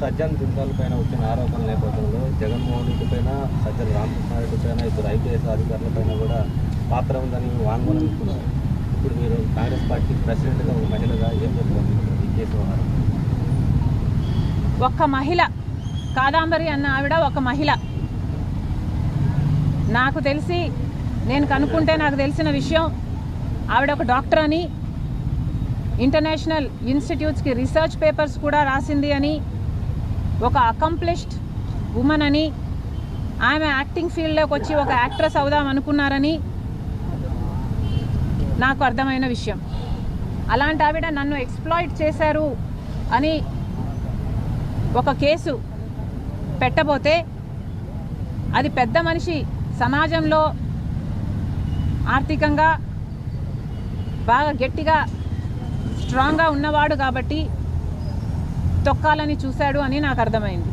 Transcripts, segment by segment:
సజ్జన్ జిందాల్ పైన వచ్చిన ఆరోపణల నేపథ్యంలో జగన్మోహన్ రెడ్డి పైన సజ్జల రామకృష్ణారెడ్డి పైన ఇద్దరు ఐపీఎస్ అధికారుల పైన కూడా పాత్ర ఉందని వాంగ్మూలం ఇస్తున్నారు. ఇప్పుడు మీరు కాంగ్రెస్ పార్టీ ప్రెసిడెంట్గా ఒక మహిళగా ఏం చెప్తారు ఈ కేసు వ్యవహారం? ఒక్క మహిళ కాదాంబరి అన్న ఆవిడ ఒక మహిళ. నాకు తెలిసి నేను కనుక్కుంటే నాకు తెలిసిన విషయం ఆవిడ ఒక డాక్టర్ అని, ఇంటర్నేషనల్ ఇన్స్టిట్యూట్స్కి రీసెర్చ్ పేపర్స్ కూడా రాసింది అని, ఒక అకంప్లిష్డ్ ఉమెన్ అని, ఆమె యాక్టింగ్ ఫీల్డ్లోకి వచ్చి ఒక యాక్ట్రెస్ అవుదాం అనుకున్నారని నాకు అర్థమైన విషయం. అలాంటి ఆవిడ నన్ను ఎక్స్ప్లాయిట్ చేశారు అని ఒక కేసు పెట్టబోతే అది పెద్ద మనిషి సమాజంలో ఆర్థికంగా బాగా గట్టిగా స్ట్రాంగ్గా ఉన్నవాడు కాబట్టి తొక్కాలని చూశాడు అని నాకు అర్థమైంది.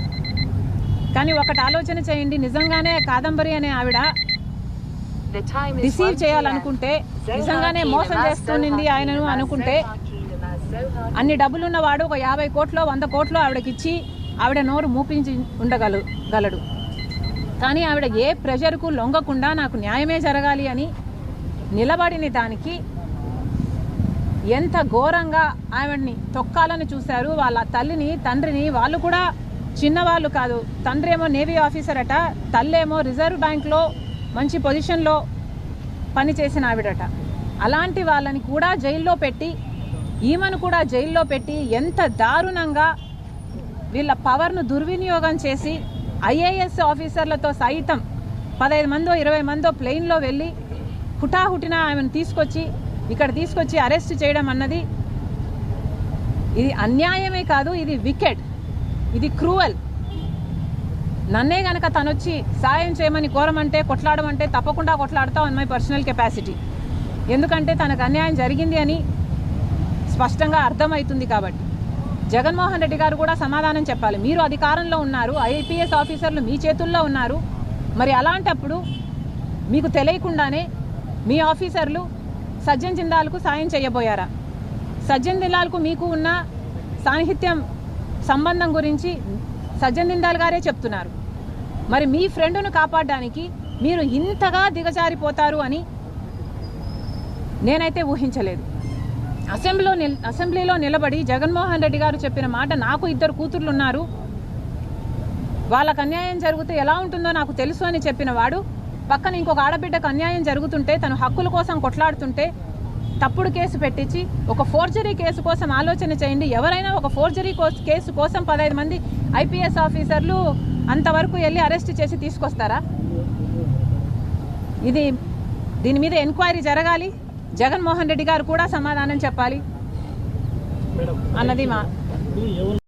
కానీ ఒకటి ఆలోచన చేయండి, నిజంగానే కాదంబరి అనే ఆవిడ రిసీవ్ చేయాలనుకుంటే, నిజంగానే మోసం చేస్తుంది ఆయనను అనుకుంటే, అన్ని డబ్బులున్నవాడు ఒక 50 కోట్లో 100 కోట్లో ఆవిడకిచ్చి ఆవిడ నోరు మూపించి ఉండగలడు. కానీ ఆవిడ ఏ ప్రెషర్కు లొంగకుండా నాకు న్యాయమే జరగాలి అని నిలబడిన దానికి ఎంత ఘోరంగా ఆవిడ్ని తొక్కాలని చూశారు. వాళ్ళ తల్లిని తండ్రిని, వాళ్ళు కూడా చిన్నవాళ్ళు కాదు. తండ్రి ఏమో నేవీ ఆఫీసర్ అట, తల్లేమో రిజర్వ్ బ్యాంక్లో మంచి పొజిషన్లో పనిచేసిన ఆవిడట. అలాంటి వాళ్ళని కూడా జైల్లో పెట్టి, ఈమెను కూడా జైల్లో పెట్టి ఎంత దారుణంగా వీళ్ళ పవర్ను దుర్వినియోగం చేసి ఐఏఎస్ ఆఫీసర్లతో సైతం 15 మందో 20 మందో ప్లెయిన్లో వెళ్ళి హుటాహుటిన ఆమెను ఇక్కడ తీసుకొచ్చి అరెస్ట్ చేయడం అన్నది ఇది అన్యాయమే కాదు, ఇది వికెడ్, ఇది క్రూవల్. నన్నే గనక తనొచ్చి సాయం చేయమని కోరమంటే, కొట్లాడమంటే తప్పకుండా కొట్లాడతాం అన్ మై పర్సనల్ కెపాసిటీ. ఎందుకంటే తనకు అన్యాయం జరిగింది అని స్పష్టంగా అర్థమవుతుంది కాబట్టి. జగన్మోహన్ రెడ్డి గారు కూడా సమాధానం చెప్పాలి. మీరు అధికారంలో ఉన్నారు, ఐపీఎస్ ఆఫీసర్లు మీ చేతుల్లో ఉన్నారు. మరి అలాంటప్పుడు మీకు తెలియకుండానే మీ ఆఫీసర్లు సజ్జన్ జిందాల్కు సాయం చేయబోయారా? సజ్జన్ జిందాల్కు మీకు ఉన్న సాన్నిహిత్యం సంబంధం గురించి సజ్జన్ జిందాల్ గారే చెప్తున్నారు. మరి మీ ఫ్రెండ్ను కాపాడడానికి మీరు ఇంతగా దిగజారిపోతారు అని నేనైతే ఊహించలేదు. అసెంబ్లీలో నిలబడి జగన్మోహన్ రెడ్డి గారు చెప్పిన మాట, నాకు 2 కూతుర్లు ఉన్నారు, వాళ్ళకు అన్యాయం జరిగితే ఎలా ఉంటుందో నాకు తెలుసు అని చెప్పిన వాడు, పక్కన ఇంకొక ఆడబిడ్డకు అన్యాయం జరుగుతుంటే, తను హక్కుల కోసం కొట్లాడుతుంటే తప్పుడు కేసు పెట్టించి ఒక ఫోర్జరీ కేసు కోసం ఆలోచన చేయండి. ఎవరైనా ఒక ఫోర్జరీ కేసు కోసం 15 మంది ఐపీఎస్ ఆఫీసర్లు అంతవరకు వెళ్ళి అరెస్ట్ చేసి తీసుకొస్తారా? దీని మీద ఎంక్వైరీ జరగాలి. జగన్మోహన్ రెడ్డి గారు కూడా సమాధానం చెప్పాలి అన్నది మా